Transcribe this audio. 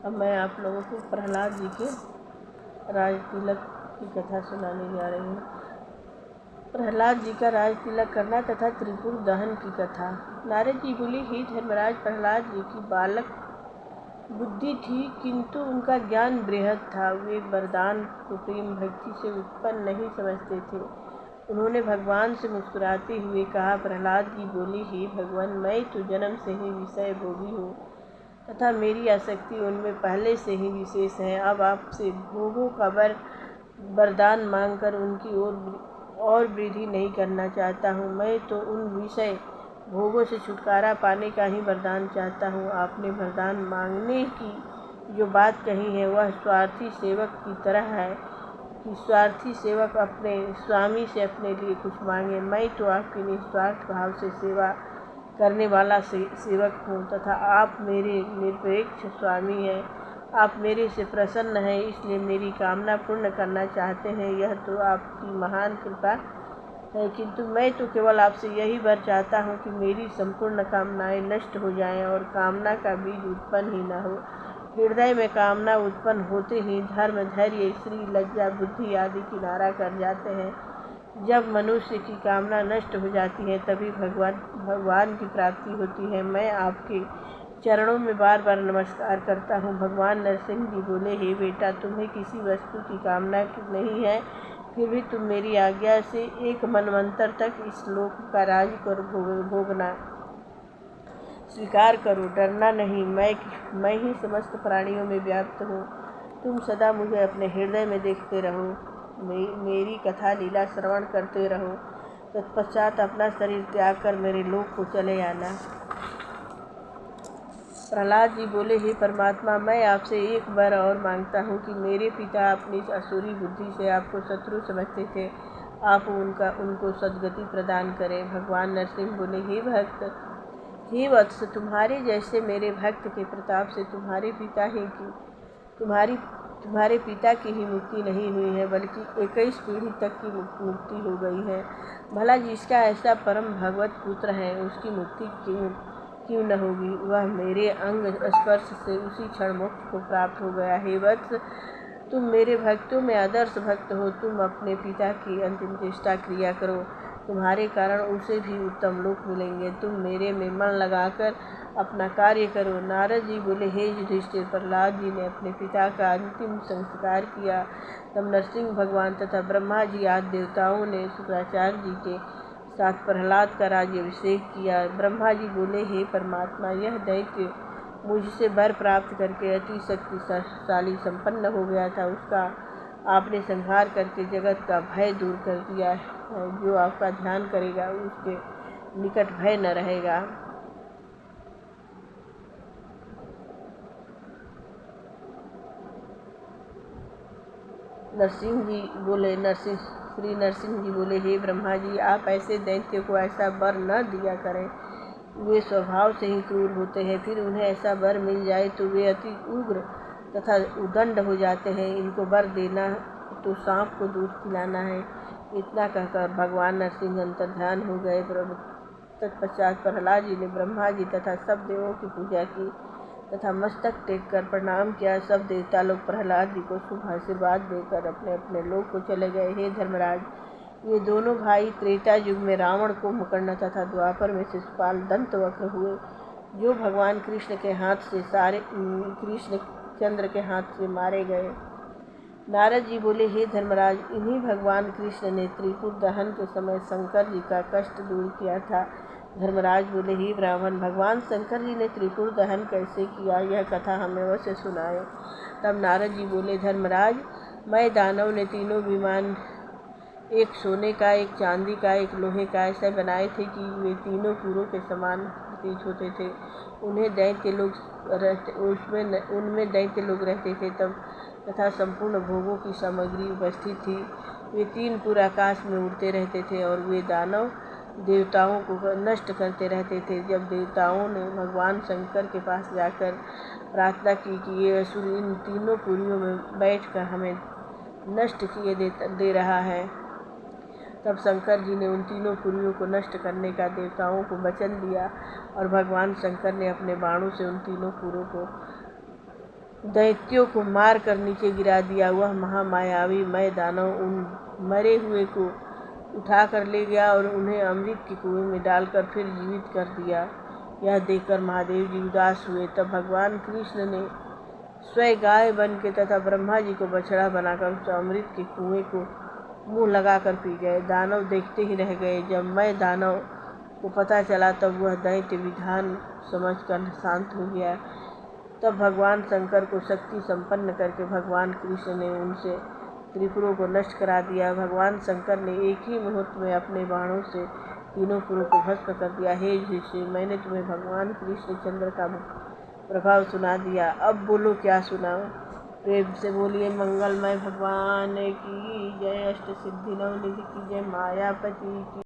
अब मैं आप लोगों को प्रहलाद जी के राज तिलक की कथा सुनाने जा रही हूँ। प्रहलाद जी का राज तिलक करना तथा त्रिपुर दहन की कथा। नारद जी बोले, हे धर्मराज, प्रहलाद जी की बालक बुद्धि थी, किंतु उनका ज्ञान बृहद था। वे वरदान को प्रेम भक्ति से उत्पन्न नहीं समझते थे। उन्होंने भगवान से मुस्कुराते हुए कहा। प्रहलाद जी बोले, हे भगवान, मैं तो जन्म से ही विषय भोगी हूँ तथा मेरी आसक्ति उनमें पहले से ही विशेष है। अब आपसे भोगों का वरदान मांगकर उनकी और वृद्धि नहीं करना चाहता हूँ। मैं तो उन विषय भोगों से छुटकारा पाने का ही वरदान चाहता हूँ। आपने वरदान मांगने की जो बात कही है वह स्वार्थी सेवक की तरह है कि स्वार्थी सेवक अपने स्वामी से अपने लिए कुछ मांगे। मैं तो आपकी निस्वार्थ भाव से सेवा करने वाला सेवक हूँ तथा आप मेरे निरपेक्ष स्वामी हैं। आप मेरे से प्रसन्न हैं, इसलिए मेरी कामना पूर्ण करना चाहते हैं। यह तो आपकी महान कृपा है, किंतु मैं तो केवल आपसे यही वर चाहता हूँ कि मेरी संपूर्ण कामनाएं नष्ट हो जाएं और कामना का बीज उत्पन्न ही न हो। हृदय में कामना उत्पन्न होते ही धर्म, धैर्य, स्त्री, लज्जा, बुद्धि आदि किनारा कर जाते हैं। जब मनुष्य की कामना नष्ट हो जाती है तभी भगवान की प्राप्ति होती है। मैं आपके चरणों में बार बार नमस्कार करता हूँ। भगवान नरसिंह जी बोले, हे बेटा, तुम्हें किसी वस्तु की कामना नहीं है, फिर भी तुम मेरी आज्ञा से एक मनवंतर तक इस लोक का राज कर भोगना स्वीकार करो। डरना नहीं, मैं ही समस्त प्राणियों में व्याप्त हूँ। तुम सदा मुझे अपने हृदय में देखते रहो, मेरी कथा लीला श्रवण करते रहो। तत्पश्चात अपना शरीर त्याग कर मेरे लोक को चले आना। प्रहलाद जी बोले, हे परमात्मा, मैं आपसे एक वर और मांगता हूँ कि मेरे पिता अपनी असुरी बुद्धि से आपको शत्रु समझते थे, आप उनको सद्गति प्रदान करें। भगवान नरसिंह बोले, हे वत्स, तुम्हारे जैसे मेरे भक्त के प्रताप से तुम्हारे पिता की ही मुक्ति नहीं हुई है, बल्कि 21 पीढ़ी तक की मुक्ति हो गई है। भला जिसका ऐसा परम भगवत पुत्र है, उसकी मुक्ति क्यों न होगी? वह मेरे अंग स्पर्श से उसी क्षण मोक्ष को प्राप्त हो गया। हे वत्स, तुम मेरे भक्तों में आदर्श भक्त हो। तुम अपने पिता की अंतिम चेष्टा क्रिया करो, तुम्हारे कारण उसे भी उत्तम लोक मिलेंगे। तुम मेरे में मन लगाकर अपना कार्य करो। नारद जी बोले, हे युधिष्ठिर, प्रहलाद जी ने अपने पिता का अंतिम संस्कार किया। तब नरसिंह भगवान तथा ब्रह्मा जी आदि देवताओं ने शुक्राचार्य जी के साथ प्रहलाद का राज्याभिषेक किया। ब्रह्मा जी बोले, हे परमात्मा, यह दैत्य मुझसे वर प्राप्त करके अति शक्तिशाली संपन्न हो गया था, उसका आपने संहार करके जगत का भय दूर कर दिया है। जो आपका ध्यान करेगा उसके निकट भय न रहेगा। श्री नरसिंह जी बोले, हे ब्रह्मा जी, आप ऐसे दैत्य को ऐसा वर न दिया करें। वे स्वभाव से ही क्रूर होते हैं, फिर उन्हें ऐसा वर मिल जाए तो वे अति उग्र तथा उदंड हो जाते हैं। इनको वर देना तो सांप को दूध पिलाना है। इतना कहकर भगवान नरसिंह अंतर्ध्यान हो गए। तत्पश्चात प्रहलाद जी ने ब्रह्मा जी तथा सब देवों की पूजा की तथा मस्तक टेक कर प्रणाम किया। सब देवता लोग प्रहलाद जी को शुभ आशीर्वाद देकर अपने अपने लोक को चले गए। हे धर्मराज, ये दोनों भाई त्रेता युग में रावण, कुंभकर्ण तथा द्वापर में शिशुपाल दंतवक्र हुए, जो भगवान कृष्ण चंद्र के हाथ से मारे गए। नारद जी बोले, हे धर्मराज, इन्हीं भगवान कृष्ण ने त्रिपुर दहन के समय शंकर जी का कष्ट दूर किया था। धर्मराज बोले, हे ब्राह्मण, भगवान शंकर जी ने त्रिपुर दहन कैसे किया, यह कथा हमें अवश्य सुनाए। तब नारद जी बोले, धर्मराज, मैं दानव ने तीनों विमान, एक सोने का, एक चांदी का, एक लोहे का, ऐसे बनाए थे कि वे तीनों पूरों के समान प्रतीत होते थे। उनमें दैत्य लोग रहते थे तथा संपूर्ण भोगों की सामग्री उपस्थित थी। वे 3 पुर आकाश में उड़ते रहते थे और वे दानव देवताओं को नष्ट करते रहते थे। जब देवताओं ने भगवान शंकर के पास जाकर प्रार्थना की कि ये असुर इन तीनों पुरियों में बैठकर हमें नष्ट किए दे रहा है, तब शंकर जी ने उन तीनों पुरियों को नष्ट करने का देवताओं को वचन दिया और भगवान शंकर ने अपने बाणों से उन तीनों पुरों को दैत्यों को मार कर नीचे गिरा दिया। वह महामायावी मय दानव उन मरे हुए को उठा कर ले गया और उन्हें अमृत के कुएं में डालकर फिर जीवित कर दिया। यह देखकर महादेव जी उदास हुए। तब भगवान कृष्ण ने स्वयं गाय बन के तथा ब्रह्मा जी को बछड़ा बनाकर उस अमृत के कुएं को मुंह लगाकर पी गए। दानव देखते ही रह गए। जब मय दानव को पता चला तब वह दैत्य विधान समझकर शांत हो गया। तब भगवान शंकर को शक्ति संपन्न करके भगवान कृष्ण ने उनसे त्रिपुरों को नष्ट करा दिया। भगवान शंकर ने एक ही मुहूर्त में अपने बाणों से तीनों पुरों को भस्म कर दिया। हे ऋषि, मैंने तुम्हें भगवान कृष्ण चंद्र का प्रभाव सुना दिया, अब बोलो क्या सुनाओ। प्रेम से बोलिए मंगलमय भगवान की जय। अष्ट सिद्धि नवनिधि की जय। मायापति की